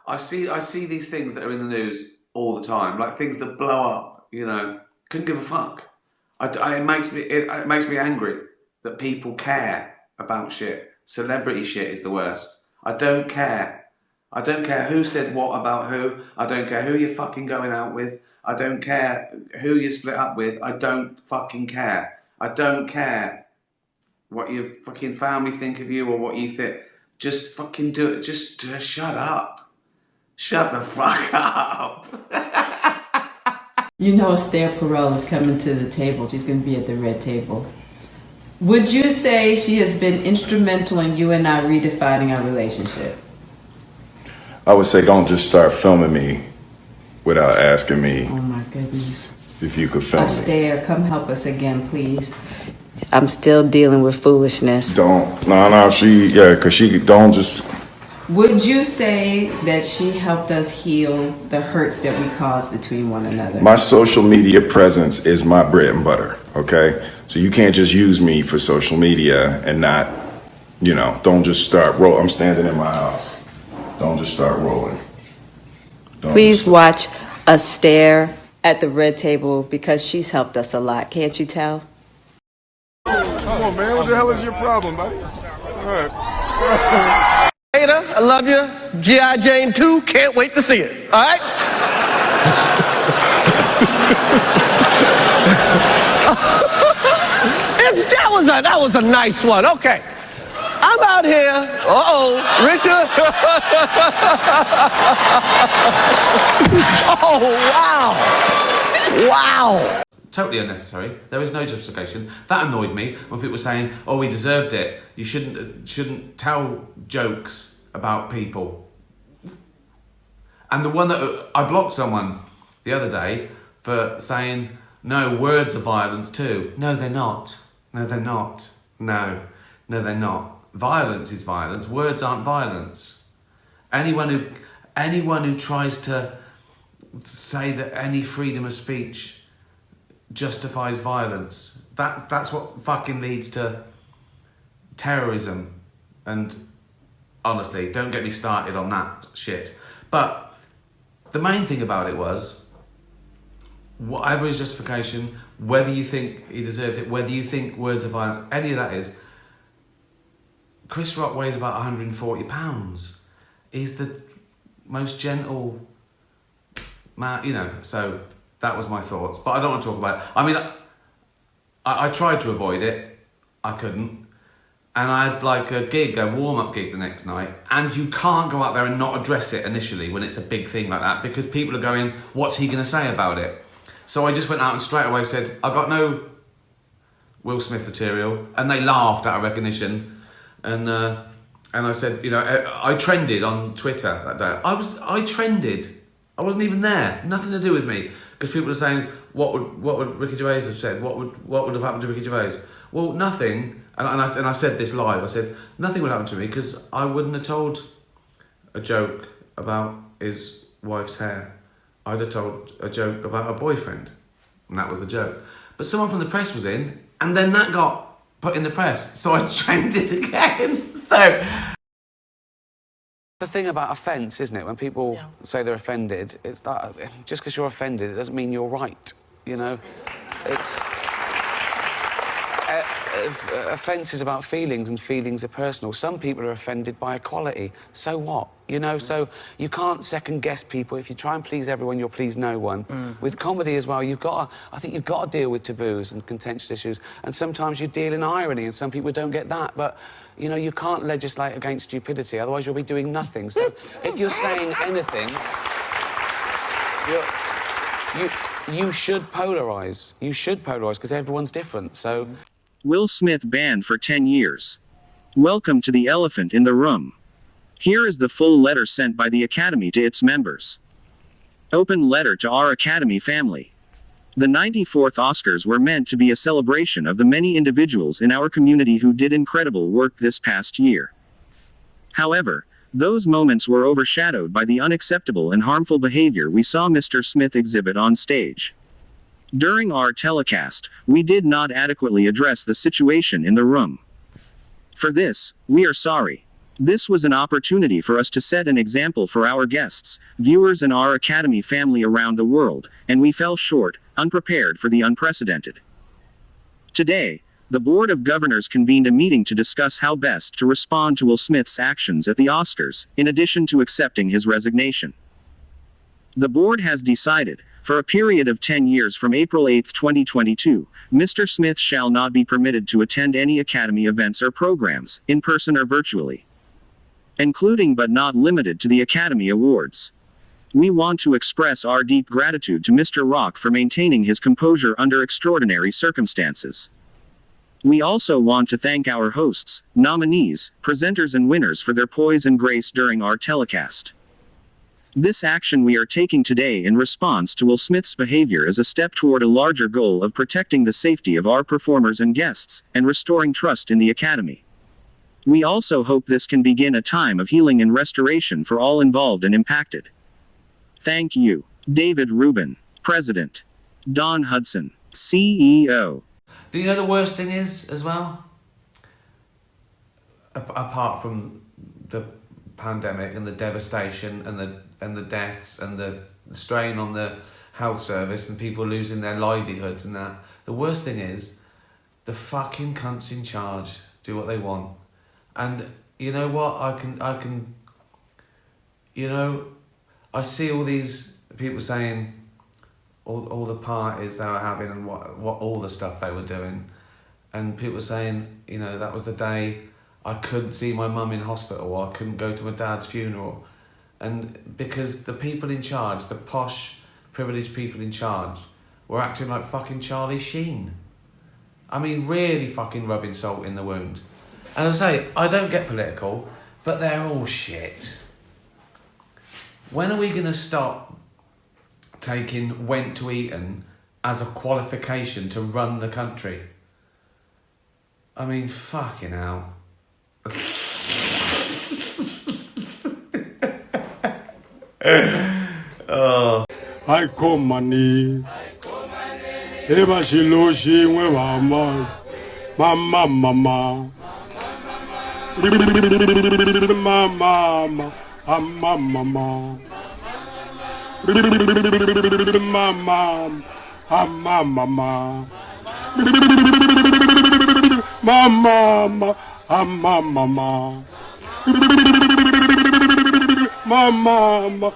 I see these things that are in the news all the time, like things that blow up. You know, couldn't give a fuck. It makes me angry that people care about shit. Celebrity shit is the worst. I don't care. I don't care who said what about who. I don't care who you're fucking going out with. I don't care who you split up with. I don't fucking care. I don't care what your fucking family think of you or what you think. Just fucking do it. Just shut up. Shut the fuck up. You know, Esther Perel is coming to the table. She's going to be at the red table. Would you say she has been instrumental in you and I redefining our relationship? I would say don't just start filming me without asking me. Oh my goodness. If you could film me. Esther, come help us again, please. I'm still dealing with foolishness. Because she don't just. Would you say that she helped us heal the hurts that we caused between one another? My social media presence is my bread and butter, okay? So you can't just use me for social media and not, don't just start rolling. I'm standing in my house. Don't just start rolling. Please watch us stare at the red table because she's helped us a lot. Can't you tell? Come on, man. What the hell is your problem, buddy? All right. Ada, I love you. G.I. Jane 2, can't wait to see it. All right? that was a nice one. Okay. I'm out here. Richard. Oh, wow. Wow. Totally unnecessary. There is no justification. That annoyed me when people were saying, "Oh, we deserved it. You shouldn't tell jokes about people." And the one that I blocked someone the other day for saying, "No, words are violence too." No, they're not. No, they're not. No, they're not. Violence is violence. Words aren't violence. Anyone who tries to say that any freedom of speech justifies violence, that's what fucking leads to terrorism. And honestly, don't get me started on that shit. But the main thing about it was, whatever his justification, whether you think he deserved it, whether you think words of violence, any of that is, Chris Rock weighs about 140 pounds. He's the most gentle man, so that was my thoughts. But I don't want to talk about it. I mean, I tried to avoid it. I couldn't. And I had like a warm-up gig the next night. And you can't go out there and not address it initially when it's a big thing like that, because people are going, what's he going to say about it? So I just went out and straight away said, I got no Will Smith material. And they laughed out of recognition. And I said, I trended on Twitter that day. I trended. I wasn't even there. Nothing to do with me. Because people are saying, what would Ricky Gervais have said? What would have happened to Ricky Gervais? Well, nothing. And I said this live. I said, nothing would happen to me because I wouldn't have told a joke about his wife's hair. I'd have told a joke about her boyfriend. And that was the joke. But someone from the press was in, and then that got put in the press. So I trended again. So the thing about offence, isn't it? When people say they're offended, it's that just because you're offended, it doesn't mean you're right. It's offence is about feelings, and feelings are personal. Some people are offended by equality. So what? So you can't second guess people. If you try and please everyone, you'll please no one. With comedy as well, I think you've got to deal with taboos and contentious issues. And sometimes you deal in irony, and some people don't get that. But you can't legislate against stupidity, otherwise you'll be doing nothing. So if you're saying anything, you should polarise. You should polarise because everyone's different. So Will Smith banned for 10 years. Welcome to the elephant in the room. Here is the full letter sent by the Academy to its members. Open letter to our Academy family. The 94th Oscars were meant to be a celebration of the many individuals in our community who did incredible work this past year. However, those moments were overshadowed by the unacceptable and harmful behavior we saw Mr. Smith exhibit on stage. During our telecast, we did not adequately address the situation in the room. For this, we are sorry. This was an opportunity for us to set an example for our guests, viewers, and our Academy family around the world, and we fell short, unprepared for the unprecedented. Today, the Board of Governors convened a meeting to discuss how best to respond to Will Smith's actions at the Oscars, in addition to accepting his resignation. The board has decided, for a period of 10 years from April 8, 2022, Mr. Smith shall not be permitted to attend any Academy events or programs, in person or virtually, including but not limited to the Academy Awards. We want to express our deep gratitude to Mr. Rock for maintaining his composure under extraordinary circumstances. We also want to thank our hosts, nominees, presenters, and winners for their poise and grace during our telecast. This action we are taking today in response to Will Smith's behavior is a step toward a larger goal of protecting the safety of our performers and guests, and restoring trust in the Academy. We also hope this can begin a time of healing and restoration for all involved and impacted. Thank you. David Rubin, President. Don Hudson, CEO. Do you know the worst thing is, as well? Apart from the pandemic and the devastation and the deaths and the strain on the health service and people losing their livelihoods and that, the worst thing is the fucking cunts in charge do what they want. And you know what? I can, you know, I see all these people saying all the parties they were having and what all the stuff they were doing, and people saying, you know, that was the day I couldn't see my mum in hospital, or I couldn't go to my dad's funeral, and because the people in charge, the posh, privileged people in charge, were acting like fucking Charlie Sheen. I mean, really fucking rubbing salt in the wound. And as I say, I don't get political, but they're all shit. When are we going to stop taking went to Eton as a qualification to run the country? I mean, fucking hell. Oh. I call money. Eva she lo she we mama. Mama mama. Mama mama. Mama mama. Mama. Mama mama. Mama. Mama. Mama.